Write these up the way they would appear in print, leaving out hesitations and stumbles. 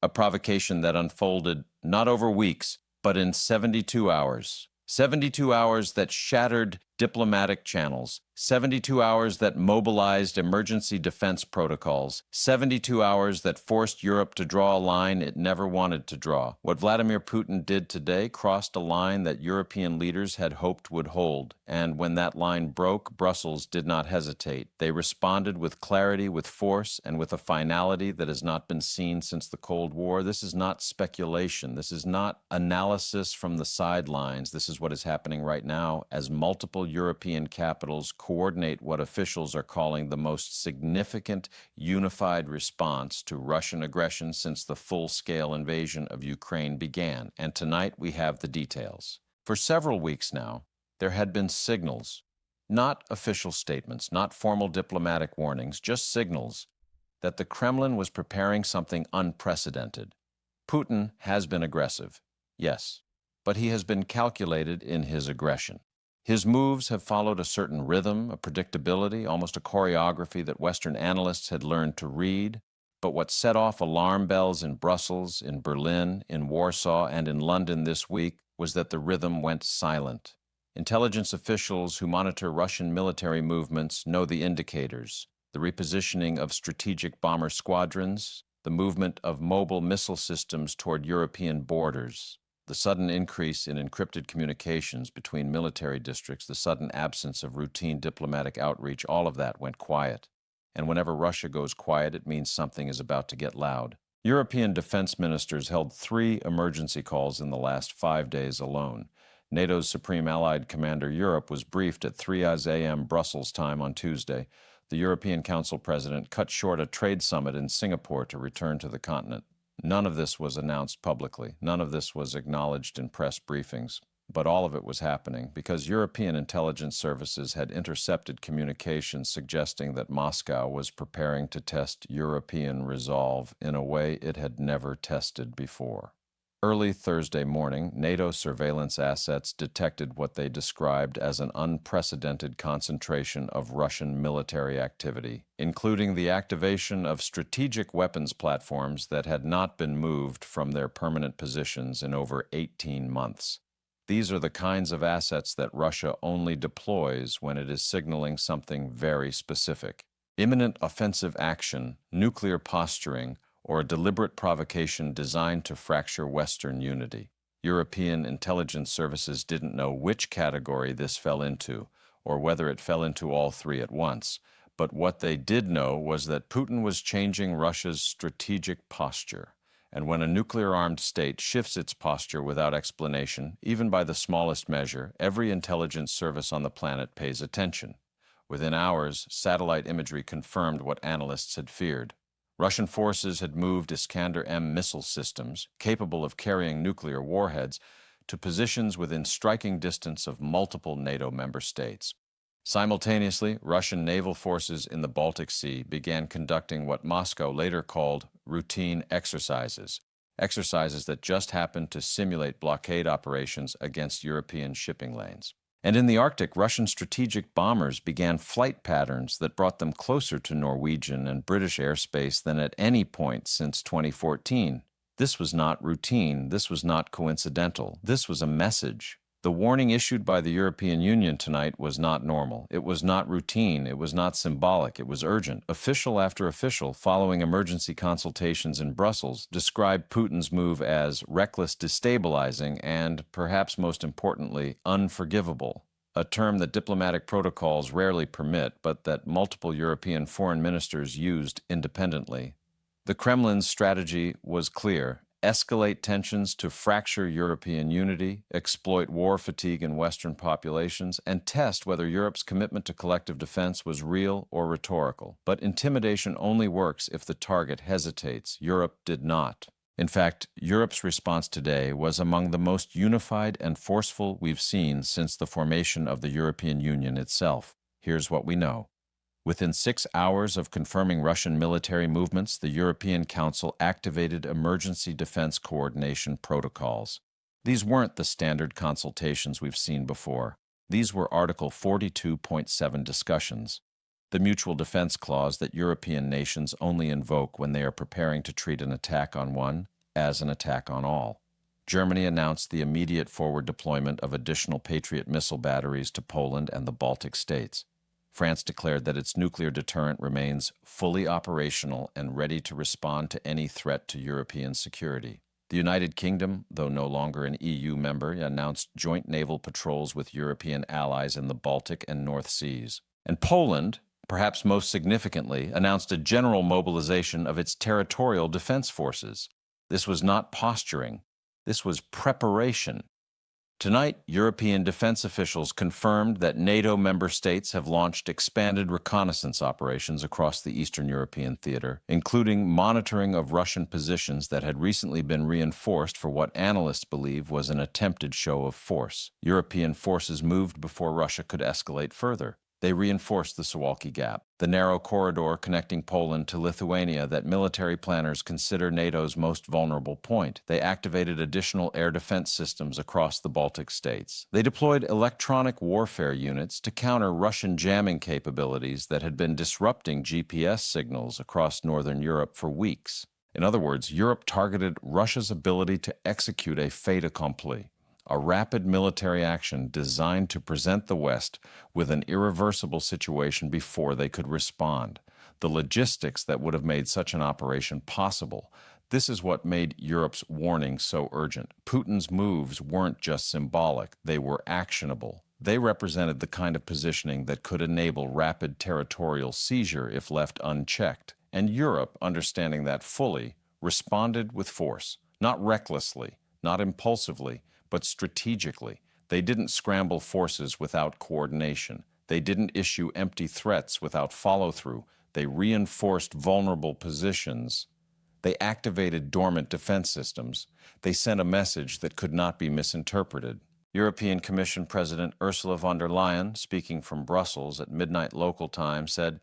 a provocation that unfolded not over weeks, but in 72 hours. 72 hours that shattered diplomatic channels, 72 hours that mobilized emergency defense protocols, 72 hours that forced Europe to draw a line it never wanted to draw. What Vladimir Putin did today crossed a line that European leaders had hoped would hold, and when that line broke, Brussels did not hesitate. They responded with clarity, with force, and with a finality that has not been seen since the Cold War. This is not speculation. This is not analysis from the sidelines. This is what is happening right now as multiple European capitals coordinate what officials are calling the most significant unified response to Russian aggression since the full-scale invasion of Ukraine began. And tonight we have the details. For several weeks now, there had been signals, not official statements, not formal diplomatic warnings, just signals that the Kremlin was preparing something unprecedented. Putin has been aggressive, yes, but he has been calculated in his aggression. His moves have followed a certain rhythm, a predictability, almost a choreography that Western analysts had learned to read. But what set off alarm bells in Brussels, in Berlin, in Warsaw, and in London this week was that the rhythm went silent. Intelligence officials who monitor Russian military movements know the indicators: the repositioning of strategic bomber squadrons, the movement of mobile missile systems toward European borders, the sudden increase in encrypted communications between military districts, the sudden absence of routine diplomatic outreach, all of that went quiet. And whenever Russia goes quiet, it means something is about to get loud. European defense ministers held 3 emergency calls in the last 5 days alone. NATO's Supreme Allied Commander Europe was briefed at 3 a.m. Brussels time on Tuesday. The European Council president cut short a trade summit in Singapore to return to the continent. None of this was announced publicly. None of this was acknowledged in press briefings. But all of it was happening because European intelligence services had intercepted communications suggesting that Moscow was preparing to test European resolve in a way it had never tested before. Early Thursday morning, NATO surveillance assets detected what they described as an unprecedented concentration of Russian military activity, including the activation of strategic weapons platforms that had not been moved from their permanent positions in over 18 months. These are the kinds of assets that Russia only deploys when it is signaling something very specific: imminent offensive action, nuclear posturing, or a deliberate provocation designed to fracture Western unity. European intelligence services didn't know which category this fell into, or whether it fell into all 3 at once. But what they did know was that Putin was changing Russia's strategic posture. And when a nuclear-armed state shifts its posture without explanation, even by the smallest measure, every intelligence service on the planet pays attention. Within hours, satellite imagery confirmed what analysts had feared. Russian forces had moved Iskander-M missile systems, capable of carrying nuclear warheads, to positions within striking distance of multiple NATO member states. Simultaneously, Russian naval forces in the Baltic Sea began conducting what Moscow later called routine exercises that just happened to simulate blockade operations against European shipping lanes. And in the Arctic, Russian strategic bombers began flight patterns that brought them closer to Norwegian and British airspace than at any point since 2014. This was not routine. This was not coincidental. This was a message. The warning issued by the European Union tonight was not normal. It was not routine. It was not symbolic. It was urgent. Official after official, following emergency consultations in Brussels, described Putin's move as reckless, destabilizing, and, perhaps most importantly, unforgivable, a term that diplomatic protocols rarely permit, but that multiple European foreign ministers used independently. The Kremlin's strategy was clear: escalate tensions to fracture European unity, exploit war fatigue in Western populations, and test whether Europe's commitment to collective defense was real or rhetorical. But intimidation only works if the target hesitates. Europe did not. In fact, Europe's response today was among the most unified and forceful we've seen since the formation of the European Union itself. Here's what we know. Within 6 hours of confirming Russian military movements, the European Council activated emergency defense coordination protocols. These weren't the standard consultations we've seen before. These were Article 42.7 discussions, the mutual defense clause that European nations only invoke when they are preparing to treat an attack on one, as an attack on all. Germany announced the immediate forward deployment of additional Patriot missile batteries to Poland and the Baltic states. France declared that its nuclear deterrent remains fully operational and ready to respond to any threat to European security. The United Kingdom, though no longer an EU member, announced joint naval patrols with European allies in the Baltic and North Seas. And Poland, perhaps most significantly, announced a general mobilization of its territorial defense forces. This was not posturing. This was preparation. Tonight, European defense officials confirmed that NATO member states have launched expanded reconnaissance operations across the Eastern European theater, including monitoring of Russian positions that had recently been reinforced for what analysts believe was an attempted show of force. European forces moved before Russia could escalate further. They reinforced the Suwalki Gap, the narrow corridor connecting Poland to Lithuania that military planners consider NATO's most vulnerable point. They activated additional air defense systems across the Baltic states. They deployed electronic warfare units to counter Russian jamming capabilities that had been disrupting GPS signals across northern Europe for weeks. In other words, Europe targeted Russia's ability to execute a fait accompli, a rapid military action designed to present the West with an irreversible situation before they could respond. The logistics that would have made such an operation possible. This is what made Europe's warning so urgent. Putin's moves weren't just symbolic, they were actionable. They represented the kind of positioning that could enable rapid territorial seizure if left unchecked. And Europe, understanding that fully, responded with force, not recklessly, not impulsively, but strategically. They didn't scramble forces without coordination. They didn't issue empty threats without follow-through. They reinforced vulnerable positions. They activated dormant defense systems. They sent a message that could not be misinterpreted. European Commission President Ursula von der Leyen, speaking from Brussels at midnight local time, said,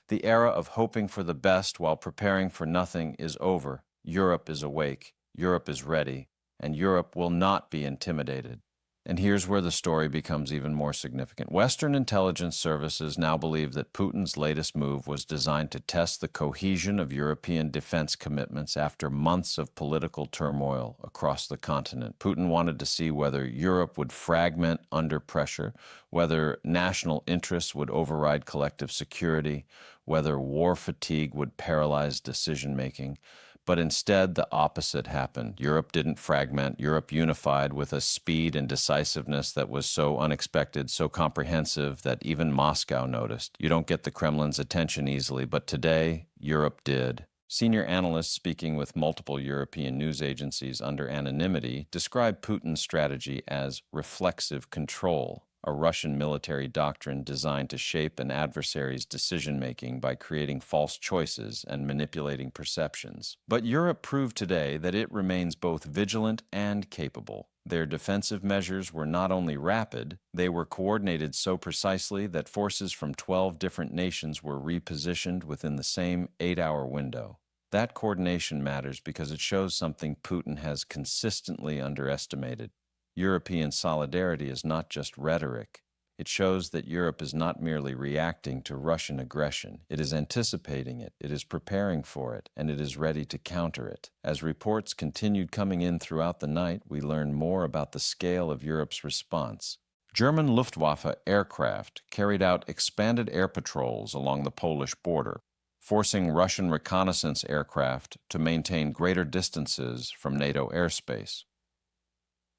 "The era of hoping for the best while preparing for nothing is over. Europe is awake. Europe is ready. And Europe will not be intimidated." And here's where the story becomes even more significant. Western intelligence services now believe that Putin's latest move was designed to test the cohesion of European defense commitments after months of political turmoil across the continent. Putin wanted to see whether Europe would fragment under pressure, whether national interests would override collective security, whether war fatigue would paralyze decision-making. But instead, the opposite happened. Europe didn't fragment. Europe unified with a speed and decisiveness that was so unexpected, so comprehensive that even Moscow noticed. You don't get the Kremlin's attention easily, but today, Europe did. Senior analysts speaking with multiple European news agencies under anonymity describe Putin's strategy as reflexive control, a Russian military doctrine designed to shape an adversary's decision-making by creating false choices and manipulating perceptions. But Europe proved today that it remains both vigilant and capable. Their defensive measures were not only rapid, they were coordinated so precisely that forces from 12 different nations were repositioned within the same 8-hour window. That coordination matters because it shows something Putin has consistently underestimated. European solidarity is not just rhetoric. It shows that Europe is not merely reacting to Russian aggression. It is anticipating it, it is preparing for it, and it is ready to counter it. As reports continued coming in throughout the night, we learned more about the scale of Europe's response. German Luftwaffe aircraft carried out expanded air patrols along the Polish border, forcing Russian reconnaissance aircraft to maintain greater distances from NATO airspace.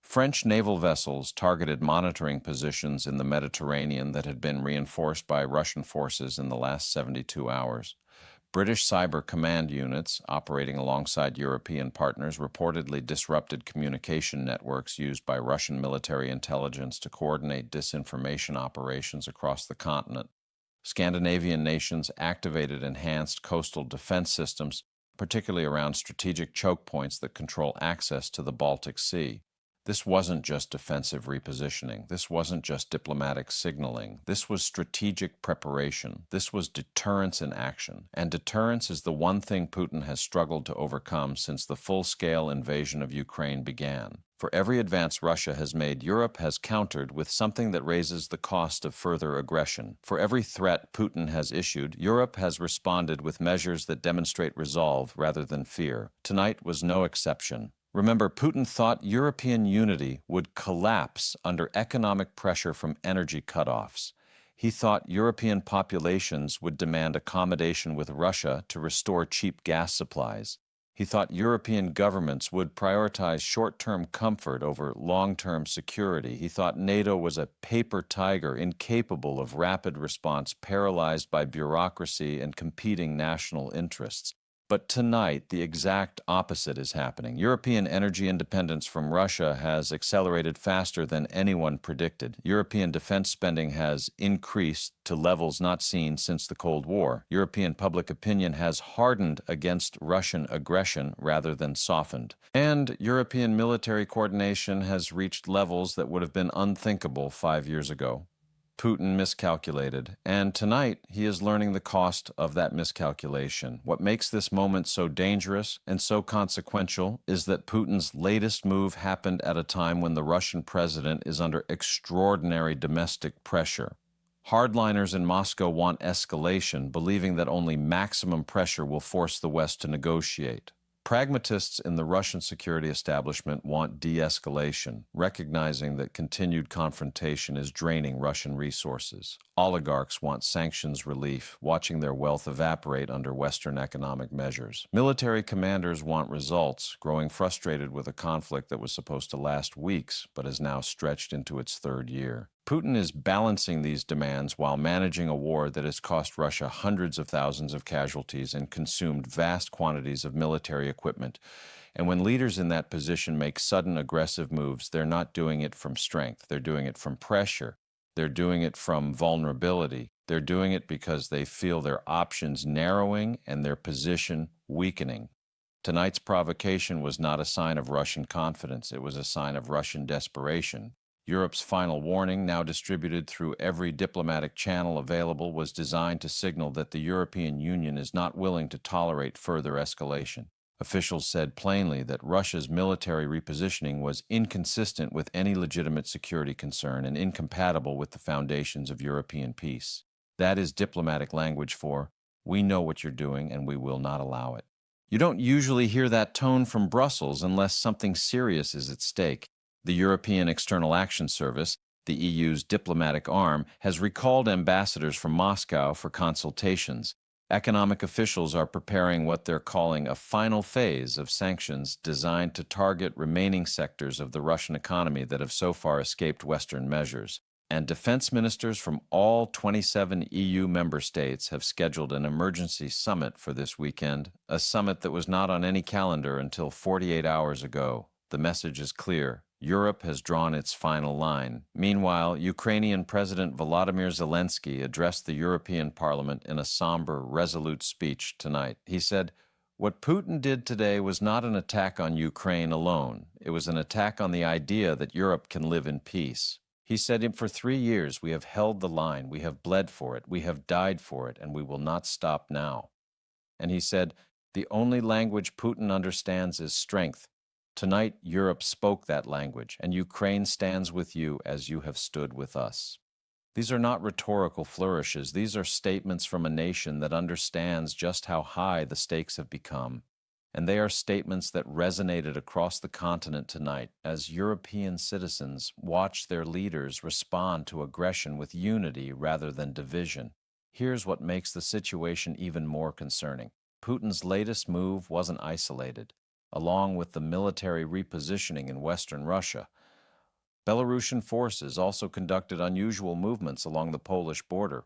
French naval vessels targeted monitoring positions in the Mediterranean that had been reinforced by Russian forces in the last 72 hours. British cyber command units, operating alongside European partners, reportedly disrupted communication networks used by Russian military intelligence to coordinate disinformation operations across the continent. Scandinavian nations activated enhanced coastal defense systems, particularly around strategic choke points that control access to the Baltic Sea. This wasn't just defensive repositioning. This wasn't just diplomatic signaling. This was strategic preparation. This was deterrence in action. And deterrence is the one thing Putin has struggled to overcome since the full-scale invasion of Ukraine began. For every advance Russia has made, Europe has countered with something that raises the cost of further aggression. For every threat Putin has issued, Europe has responded with measures that demonstrate resolve rather than fear. Tonight was no exception. Remember, Putin thought European unity would collapse under economic pressure from energy cutoffs. He thought European populations would demand accommodation with Russia to restore cheap gas supplies. He thought European governments would prioritize short-term comfort over long-term security. He thought NATO was a paper tiger, incapable of rapid response, paralyzed by bureaucracy and competing national interests. But tonight, the exact opposite is happening. European energy independence from Russia has accelerated faster than anyone predicted. European defense spending has increased to levels not seen since the Cold War. European public opinion has hardened against Russian aggression rather than softened. And European military coordination has reached levels that would have been unthinkable 5 years ago. Putin miscalculated, and tonight he is learning the cost of that miscalculation. What makes this moment so dangerous and so consequential is that Putin's latest move happened at a time when the Russian president is under extraordinary domestic pressure. Hardliners in Moscow want escalation, believing that only maximum pressure will force the West to negotiate. Pragmatists in the Russian security establishment want de-escalation, recognizing that continued confrontation is draining Russian resources. Oligarchs want sanctions relief, watching their wealth evaporate under Western economic measures. Military commanders want results, growing frustrated with a conflict that was supposed to last weeks, but is now stretched into its third year. Putin is balancing these demands while managing a war that has cost Russia hundreds of thousands of casualties and consumed vast quantities of military equipment. And when leaders in that position make sudden aggressive moves, they're not doing it from strength. They're doing it from pressure. They're doing it from vulnerability. They're doing it because they feel their options narrowing and their position weakening. Tonight's provocation was not a sign of Russian confidence. It was a sign of Russian desperation. Europe's final warning, now distributed through every diplomatic channel available, was designed to signal that the European Union is not willing to tolerate further escalation. Officials said plainly that Russia's military repositioning was inconsistent with any legitimate security concern and incompatible with the foundations of European peace. That is diplomatic language for, we know what you're doing and we will not allow it. You don't usually hear that tone from Brussels unless something serious is at stake. The European External Action Service, the EU's diplomatic arm, has recalled ambassadors from Moscow for consultations. Economic officials are preparing what they're calling a final phase of sanctions designed to target remaining sectors of the Russian economy that have so far escaped Western measures. And defense ministers from all 27 EU member states have scheduled an emergency summit for this weekend, a summit that was not on any calendar until 48 hours ago. The message is clear. Europe has drawn its final line. Meanwhile, Ukrainian President Vladimir Zelensky addressed the European Parliament in a somber, resolute speech tonight. He said, "What Putin did today was not an attack on Ukraine alone. It was an attack on the idea that Europe can live in peace." He said, "For 3 years we have held the line, we have bled for it, we have died for it, and we will not stop now." And he said, "The only language Putin understands is strength. Tonight, Europe spoke that language, and Ukraine stands with you as you have stood with us." These are not rhetorical flourishes. These are statements from a nation that understands just how high the stakes have become. And they are statements that resonated across the continent tonight as European citizens watch their leaders respond to aggression with unity rather than division. Here's what makes the situation even more concerning. Putin's latest move wasn't isolated. Along with the military repositioning in Western Russia, Belarusian forces also conducted unusual movements along the Polish border.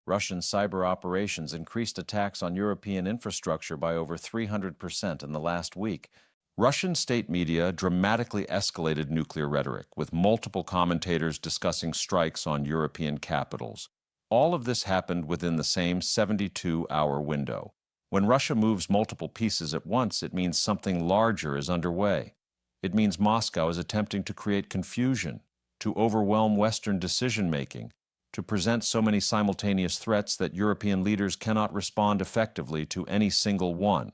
Russian cyber operations increased attacks on European infrastructure by over 300% in the last week. Russian state media dramatically escalated nuclear rhetoric, with multiple commentators discussing strikes on European capitals. All of this happened within the same 72-hour window. When Russia moves multiple pieces at once, it means something larger is underway. It means Moscow is attempting to create confusion, to overwhelm Western decision-making, to present so many simultaneous threats that European leaders cannot respond effectively to any single one.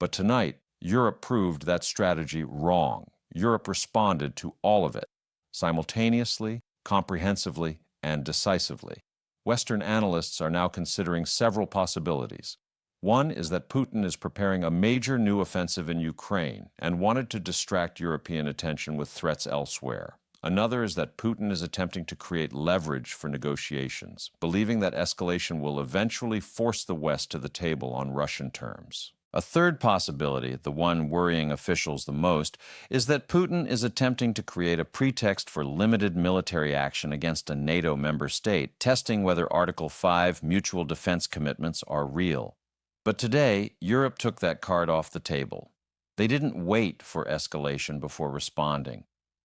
But tonight, Europe proved that strategy wrong. Europe responded to all of it, simultaneously, comprehensively, and decisively. Western analysts are now considering several possibilities. One is that Putin is preparing a major new offensive in Ukraine and wanted to distract European attention with threats elsewhere. Another is that Putin is attempting to create leverage for negotiations, believing that escalation will eventually force the West to the table on Russian terms. A third possibility, the one worrying officials the most, is that Putin is attempting to create a pretext for limited military action against a NATO member state, testing whether Article 5 mutual defense commitments are real. But today, Europe took that card off the table. They didn't wait for escalation before responding.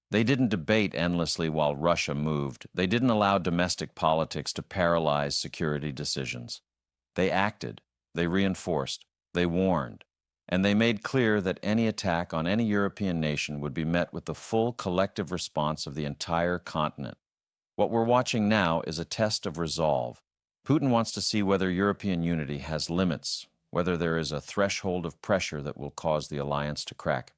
They didn't debate endlessly while Russia moved. They didn't allow domestic politics to paralyze security decisions. They acted. They reinforced. They warned. And they made clear that any attack on any European nation would be met with the full collective response of the entire continent. What we're watching now is a test of resolve. Putin wants to see whether European unity has limits, whether there is a threshold of pressure that will cause the alliance to crack.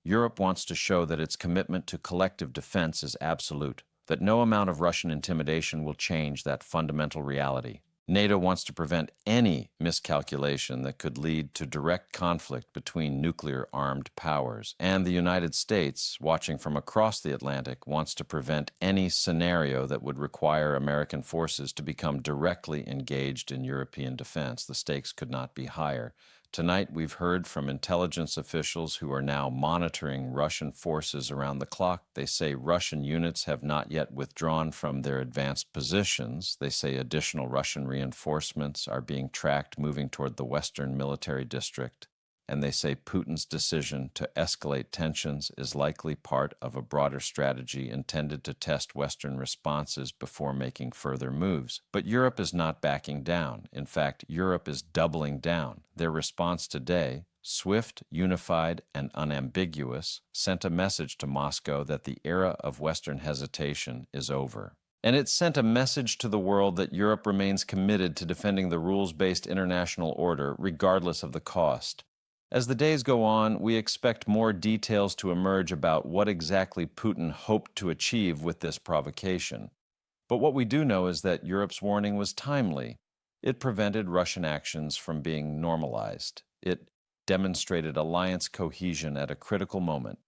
Europe wants to show that its commitment to collective defense is absolute, that no amount of Russian intimidation will change that fundamental reality. NATO wants to prevent any miscalculation that could lead to direct conflict between nuclear-armed powers. And the United States, watching from across the Atlantic, wants to prevent any scenario that would require American forces to become directly engaged in European defense. The stakes could not be higher. Tonight, we've heard from intelligence officials who are now monitoring Russian forces around the clock. They say Russian units have not yet withdrawn from their advanced positions. They say additional Russian reinforcements are being tracked moving toward the Western Military District. And they say Putin's decision to escalate tensions is likely part of a broader strategy intended to test Western responses before making further moves. But Europe is not backing down. In fact, Europe is doubling down. Their response today, swift, unified, and unambiguous, sent a message to Moscow that the era of Western hesitation is over. And it sent a message to the world that Europe remains committed to defending the rules-based international order, regardless of the cost. As the days go on, we expect more details to emerge about what exactly Putin hoped to achieve with this provocation. But what we do know is that Europe's warning was timely. It prevented Russian actions from being normalized. It demonstrated alliance cohesion at a critical moment,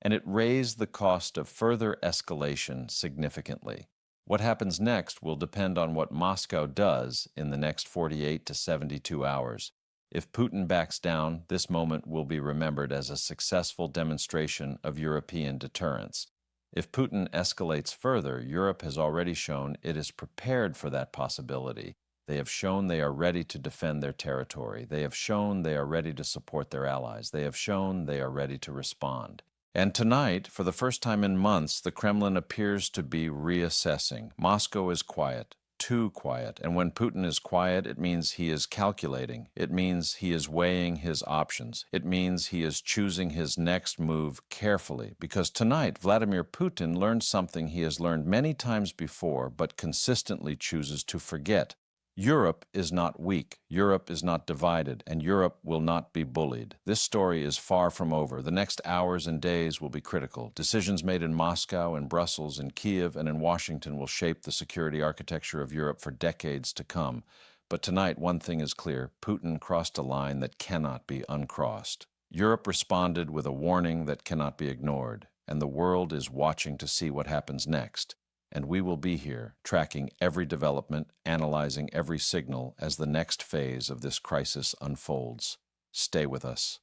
and it raised the cost of further escalation significantly. What happens next will depend on what Moscow does in the next 48 to 72 hours. If Putin backs down, this moment will be remembered as a successful demonstration of European deterrence. If Putin escalates further, Europe has already shown it is prepared for that possibility. They have shown they are ready to defend their territory. They have shown they are ready to support their allies. They have shown they are ready to respond. And tonight, for the first time in months, the Kremlin appears to be reassessing. Moscow is quiet. Too quiet. And when Putin is quiet, it means he is calculating. It means he is weighing his options. It means he is choosing his next move carefully. Because tonight, Vladimir Putin learned something he has learned many times before, but consistently chooses to forget. Europe is not weak, Europe is not divided, and Europe will not be bullied. This story is far from over. The next hours and days will be critical. Decisions made in Moscow, in Brussels, in Kiev, and in Washington will shape the security architecture of Europe for decades to come. But tonight, one thing is clear. Putin crossed a line that cannot be uncrossed. Europe responded with a warning that cannot be ignored, and the world is watching to see what happens next. And we will be here, tracking every development, analyzing every signal as the next phase of this crisis unfolds. Stay with us.